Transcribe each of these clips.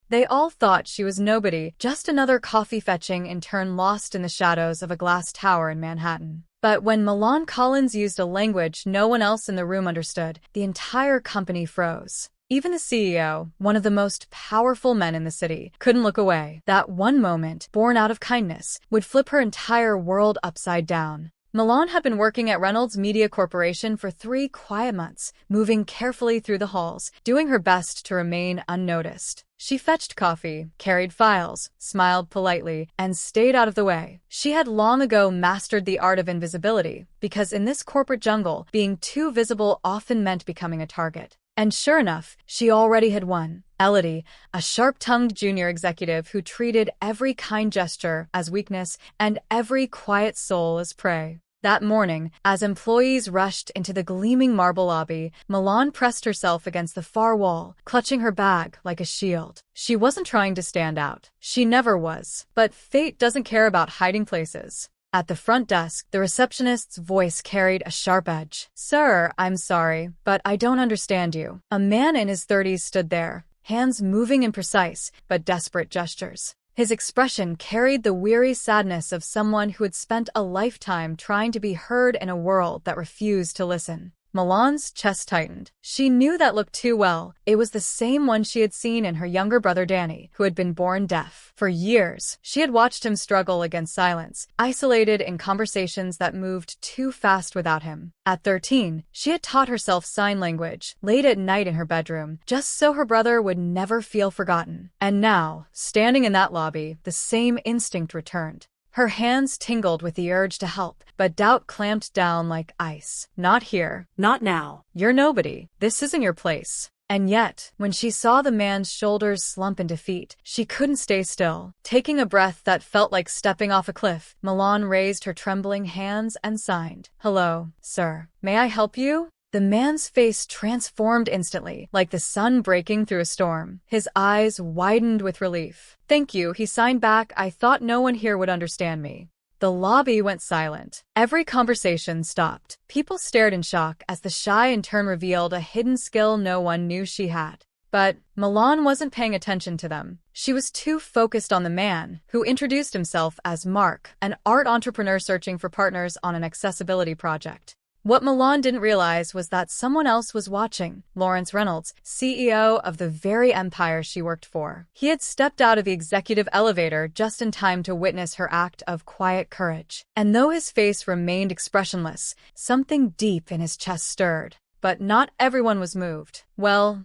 They all thought she was nobody, just another coffee-fetching intern lost in the shadows of a glass tower in Manhattan. But when Milan Collins used a language no one else in the room understood, the entire company froze. Even the CEO, one of the most powerful men in the city, couldn't look away. That one moment, born out of kindness, would flip her entire world upside down. Milan had been working at Reynolds Media Corporation for 3 quiet months, moving carefully through the halls, doing her best to remain unnoticed. She fetched coffee, carried files, smiled politely, and stayed out of the way. She had long ago mastered the art of invisibility, because in this corporate jungle, being too visible often meant becoming a target. And sure enough, she already had won. Elodie, a sharp-tongued junior executive who treated every kind gesture as weakness and every quiet soul as prey. That morning, as employees rushed into the gleaming marble lobby, Milan pressed herself against the far wall, clutching her bag like a shield. She wasn't trying to stand out. She never was. But fate doesn't care about hiding places. At the front desk, the receptionist's voice carried a sharp edge. "Sir, I'm sorry, but I don't understand you." A man in his 30s stood there, hands moving in precise but desperate gestures. His expression carried the weary sadness of someone who had spent a lifetime trying to be heard in a world that refused to listen. Milan's chest tightened. She knew that look too well. It was the same one she had seen in her younger brother Danny, who had been born deaf. For years, she had watched him struggle against silence, isolated in conversations that moved too fast without him. At 13, she had taught herself sign language, late at night in her bedroom, just so her brother would never feel forgotten. And now, standing in that lobby, the same instinct returned. Her hands tingled with the urge to help, but doubt clamped down like ice. "Not here. Not now. You're nobody. This isn't your place." And yet, when she saw the man's shoulders slump in defeat, she couldn't stay still. Taking a breath that felt like stepping off a cliff, Milan raised her trembling hands and signed, "Hello, sir. May I help you?" The man's face transformed instantly, like the sun breaking through a storm. His eyes widened with relief. "Thank you," he signed back. "I thought no one here would understand me." The lobby went silent. Every conversation stopped. People stared in shock as the shy intern revealed a hidden skill no one knew she had. But Milan wasn't paying attention to them. She was too focused on the man, who introduced himself as Mark, an art entrepreneur searching for partners on an accessibility project. What Milan didn't realize was that someone else was watching. Lawrence Reynolds, CEO of the very empire she worked for. He had stepped out of the executive elevator just in time to witness her act of quiet courage. And though his face remained expressionless, something deep in his chest stirred. But not everyone was moved. Well,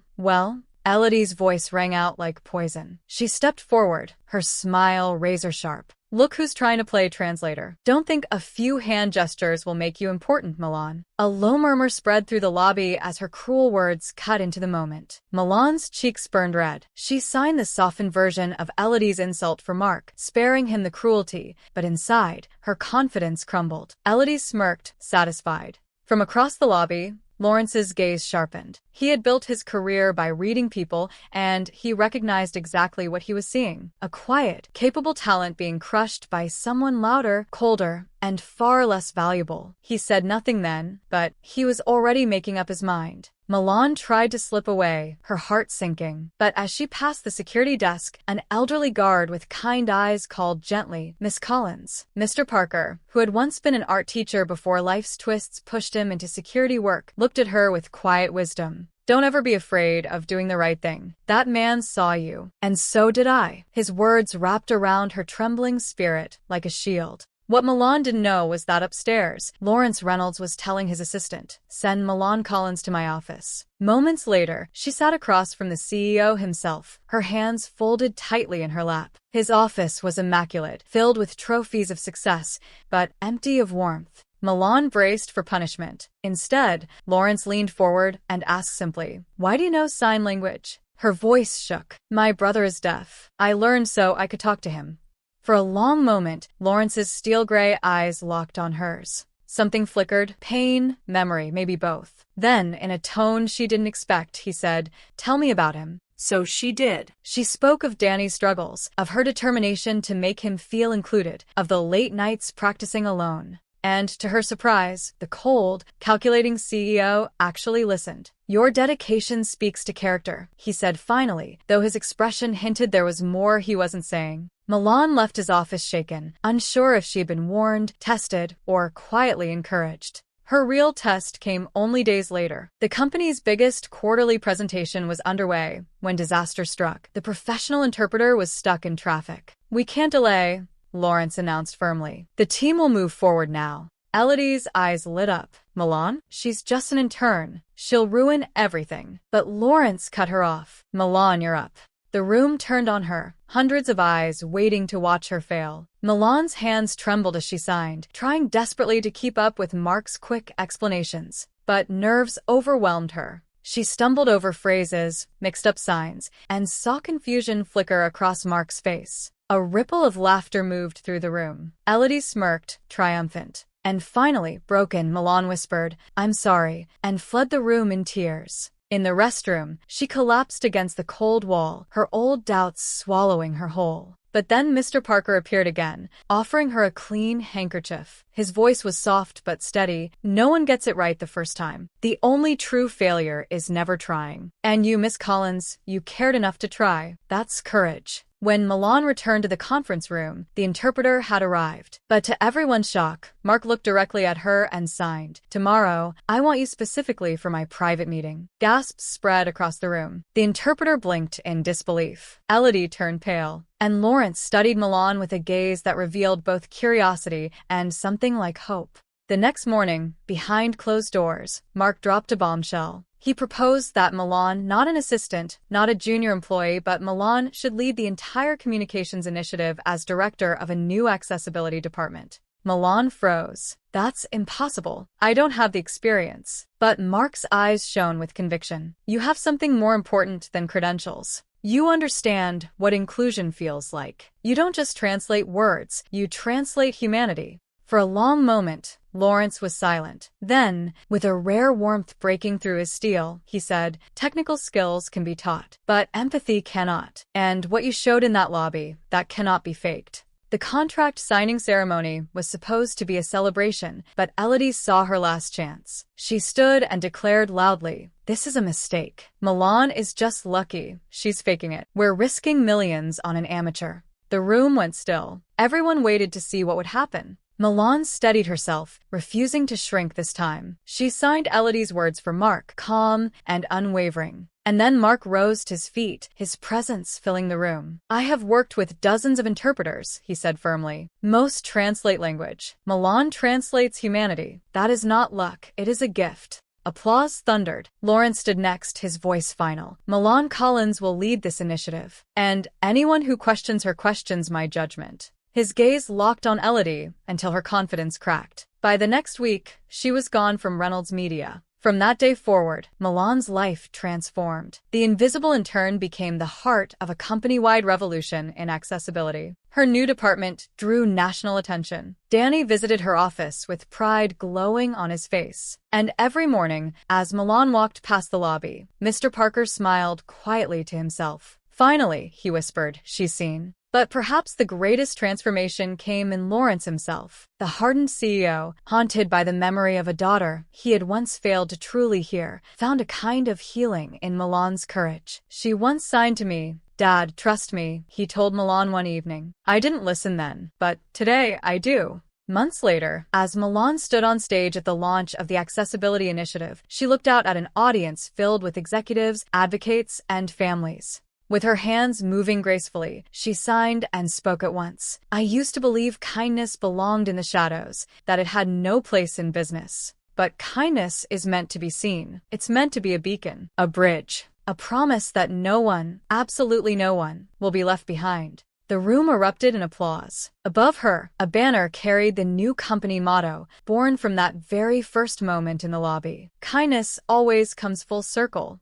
Elodie's voice rang out like poison. She stepped forward, her smile razor-sharp. "Look who's trying to play translator. Don't think a few hand gestures will make you important, Milan." A low murmur spread through the lobby as her cruel words cut into the moment. Milan's cheeks burned red. She signed the softened version of Elodie's insult for Mark, sparing him the cruelty, but inside, her confidence crumbled. Elodie smirked, satisfied. From across the lobby, Lawrence's gaze sharpened. He had built his career by reading people, and he recognized exactly what he was seeing. A quiet, capable talent being crushed by someone louder, colder, and far less valuable. He said nothing then, but he was already making up his mind. Milan tried to slip away, her heart sinking. But as she passed the security desk, an elderly guard with kind eyes called gently, "Miss Collins." Mr. Parker, who had once been an art teacher before life's twists pushed him into security work, looked at her with quiet wisdom. "Don't ever be afraid of doing the right thing. That man saw you. And so did I." His words wrapped around her trembling spirit like a shield. What Milan didn't know was that upstairs, Lawrence Reynolds was telling his assistant, "Send Milan Collins to my office." Moments later, she sat across from the CEO himself, her hands folded tightly in her lap. His office was immaculate, filled with trophies of success, but empty of warmth. Milan braced for punishment. Instead, Lawrence leaned forward and asked simply, "Why do you know sign language?" Her voice shook. "My brother is deaf. I learned so I could talk to him." For a long moment, Lawrence's steel-gray eyes locked on hers. Something flickered, pain, memory, maybe both. Then, in a tone she didn't expect, he said, "Tell me about him." So she did. She spoke of Danny's struggles, of her determination to make him feel included, of the late nights practicing alone. And to her surprise, the cold, calculating CEO actually listened. "Your dedication speaks to character," he said finally, though his expression hinted there was more he wasn't saying. Milan left his office shaken, unsure if she had been warned, tested, or quietly encouraged. Her real test came only days later. The company's biggest quarterly presentation was underway when disaster struck. The professional interpreter was stuck in traffic. "We can't delay," Lawrence announced firmly. "The team will move forward now." Elodie's eyes lit up. "Milan? She's just an intern. She'll ruin everything." But Lawrence cut her off. "Milan, you're up." The room turned on her, hundreds of eyes waiting to watch her fail. Milan's hands trembled as she signed, trying desperately to keep up with Mark's quick explanations. But nerves overwhelmed her. She stumbled over phrases, mixed up signs, and saw confusion flicker across Mark's face. A ripple of laughter moved through the room. Elodie smirked, triumphant. And finally, broken, Milan whispered, "I'm sorry," and fled the room in tears. In the restroom, she collapsed against the cold wall, her old doubts swallowing her whole. But then Mr. Parker appeared again, offering her a clean handkerchief. His voice was soft but steady. "No one gets it right the first time. The only true failure is never trying. And you, Miss Collins, you cared enough to try. That's courage." When Milan returned to the conference room, the interpreter had arrived. But to everyone's shock, Mark looked directly at her and signed, "Tomorrow, I want you specifically for my private meeting." Gasps spread across the room. The interpreter blinked in disbelief. Elodie turned pale, and Lawrence studied Milan with a gaze that revealed both curiosity and something like hope. The next morning, behind closed doors, Mark dropped a bombshell. He proposed that Milan, not an assistant, not a junior employee, but Milan should lead the entire communications initiative as director of a new accessibility department. Milan froze. "That's impossible. I don't have the experience." But Mark's eyes shone with conviction. "You have something more important than credentials. You understand what inclusion feels like. You don't just translate words, you translate humanity." For a long moment, Lawrence was silent. Then, with a rare warmth breaking through his steel, he said, "Technical skills can be taught, but empathy cannot. And what you showed in that lobby, that cannot be faked." The contract signing ceremony was supposed to be a celebration, but Elodie saw her last chance. She stood and declared loudly, "This is a mistake. Milan is just lucky. She's faking it. We're risking millions on an amateur." The room went still. Everyone waited to see what would happen. Milan steadied herself, refusing to shrink this time. She signed Elodie's words for Mark, calm and unwavering. And then Mark rose to his feet, his presence filling the room. "I have worked with dozens of interpreters," he said firmly. "Most translate language. Milan translates humanity. That is not luck, it is a gift." Applause thundered. Lawrence stood next, his voice final. "Milan Collins will lead this initiative. And anyone who questions her questions my judgment." His gaze locked on Elodie until her confidence cracked. By the next week, she was gone from Reynolds Media. From that day forward, Milan's life transformed. The invisible intern became the heart of a company-wide revolution in accessibility. Her new department drew national attention. Danny visited her office with pride glowing on his face. And every morning, as Milan walked past the lobby, Mr. Parker smiled quietly to himself. "Finally," he whispered, "she's seen." But perhaps the greatest transformation came in Lawrence himself. The hardened CEO, haunted by the memory of a daughter he had once failed to truly hear, found a kind of healing in Milan's courage. "She once signed to me, 'Dad, trust me,'" he told Milan one evening. "I didn't listen then, but today I do." Months later, as Milan stood on stage at the launch of the Accessibility Initiative, she looked out at an audience filled with executives, advocates, and families. With her hands moving gracefully, she signed and spoke at once. "I used to believe kindness belonged in the shadows, that it had no place in business. But kindness is meant to be seen. It's meant to be a beacon, a bridge, a promise that no one, absolutely no one, will be left behind." The room erupted in applause. Above her, a banner carried the new company motto, born from that very first moment in the lobby. "Kindness always comes full circle."